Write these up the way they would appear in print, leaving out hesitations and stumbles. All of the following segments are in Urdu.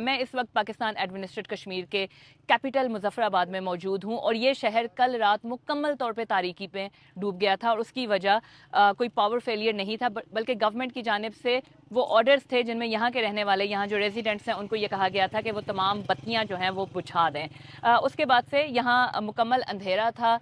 میں اس وقت پاکستان ایڈمنسٹریٹ کشمیر کے کیپٹل مظفر آباد میں موجود ہوں اور یہ شہر کل رات مکمل طور پہ تاریکی پہ ڈوب گیا تھا اور اس کی وجہ کوئی پاور فیلئر نہیں تھا بلکہ گورنمنٹ کی جانب سے وہ آرڈرز تھے جن میں یہاں کے رہنے والے یہاں جو ریزیڈنٹس ہیں ان کو یہ کہا گیا تھا کہ وہ تمام بتیاں جو ہیں وہ بجھا دیں۔ اس کے بعد سے یہاں مکمل اندھیرا تھا،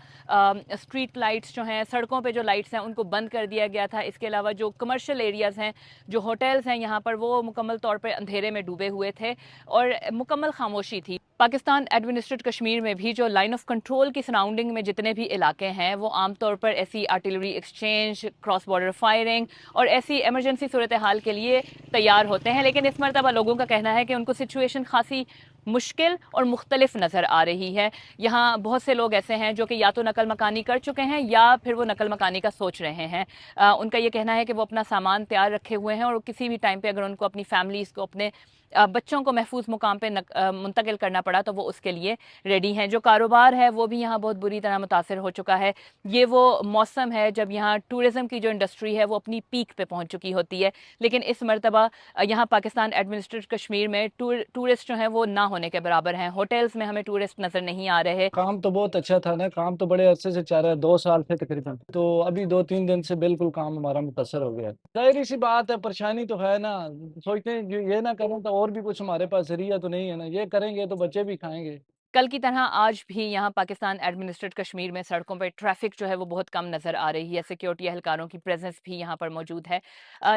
اسٹریٹ لائٹس جو ہیں، سڑکوں پہ جو لائٹس ہیں ان کو بند کر دیا گیا تھا۔ اس کے علاوہ جو کمرشل ایریاز ہیں، جو ہوٹلز ہیں یہاں پر، وہ مکمل طور پہ اندھیرے میں ڈوبے ہوئے تھے اور مکمل خاموشی تھی۔ پاکستان ایڈمنسٹریٹ کشمیر میں بھی جو لائن آف کنٹرول کی سراؤنڈنگ میں جتنے بھی علاقے ہیں وہ عام طور پر ایسی artillery exchange, cross border firing اور ایسی ایمرجنسی صورتحال کے لیے تیار ہوتے ہیں، لیکن اس مرتبہ لوگوں کا کہنا ہے کہ ان کو سچویشن خاصی مشکل اور مختلف نظر آ رہی ہے۔ یہاں بہت سے لوگ ایسے ہیں جو کہ یا تو نقل مکانی کر چکے ہیں یا پھر وہ نقل مکانی کا سوچ رہے ہیں۔ ان کا یہ کہنا ہے کہ وہ اپنا سامان تیار رکھے ہوئے ہیں اور کسی بھی ٹائم پہ اگر ان کو اپنی فیملیز کو، اپنے بچوں کو محفوظ مقام پہ منتقل کرنا پڑا تو وہ اس کے لیے ریڈی ہیں۔ جو کاروبار ہے وہ بھی یہاں بہت بری طرح متاثر ہو چکا ہے۔ یہ وہ موسم ہے جب یہاں ٹورزم کی جو انڈسٹری ہے وہ اپنی پیک پہ پہنچ چکی ہوتی ہے، لیکن اس مرتبہ یہاں پاکستان ایڈمنسٹریٹ کشمیر میں ٹورسٹ جو ہیں وہ نہ ہونے کے برابر ہیں۔ ہوٹلز میں ہمیں ٹورسٹ نظر نہیں آ رہے۔ کام تو بہت اچھا تھا نا، کام تو بڑے عرصے سے چل رہا ہے، 2 سال سے تقریباً، تو ابھی 2-3 دن سے بالکل کام ہمارا متاثر ہو گیا۔ ظاہری سی بات ہے، پریشانی تو ہے نا، سوچتے ہیں یہ نہ کریں تو اور بھی کچھ ہمارے پاس ذریعہ تو نہیں ہے نا، یہ کریں گے تو بچے بھی کھائیں گے۔ کل کی طرح آج بھی یہاں پاکستان ایڈمنسٹریٹ کشمیر میں سڑکوں پہ ٹریفک جو ہے وہ بہت کم نظر آ رہی ہے، سیکیورٹی اہلکاروں کی پریزنس بھی یہاں پر موجود ہے،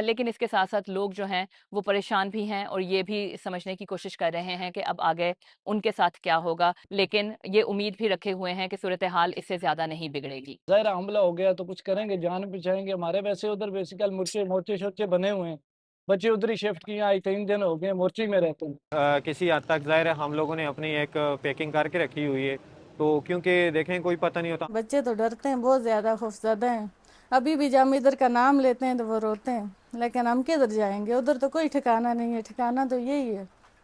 لیکن اس کے ساتھ ساتھ لوگ جو ہیں وہ پریشان بھی ہیں اور یہ بھی سمجھنے کی کوشش کر رہے ہیں کہ اب آگے ان کے ساتھ کیا ہوگا، لیکن یہ امید بھی رکھے ہوئے ہیں کہ صورتحال اس سے زیادہ نہیں بگڑے گی۔ ظاہر حملہ ہو گیا تو کچھ کریں گے، جان بچائیں گے۔ ہمارے ویسے ادھر بیسیکل مورچے شورچے بنے ہوئے ہیں، بچے ادھر ہی شفٹ کیے، آج 3 دن ہو گئے مورچے میں رہتے ہیں۔ کسی حد تک ظاہر ہے ہم لوگوں نے اپنی ایک پیکنگ کر کے رکھی ہوئی ہے، تو کیونکہ دیکھیں کوئی پتہ نہیں ہوتا۔ بچے تو ڈرتے ہیں، بہت زیادہ خوفزدہ ہیں۔ ابھی بھی جب ہم ادھر کا نام لیتے ہیں تو وہ روتے ہیں، لیکن ہم کدھر جائیں گے؟ ادھر تو کوئی ٹھکانہ نہیں ہے، ٹھکانہ تو یہی ہے۔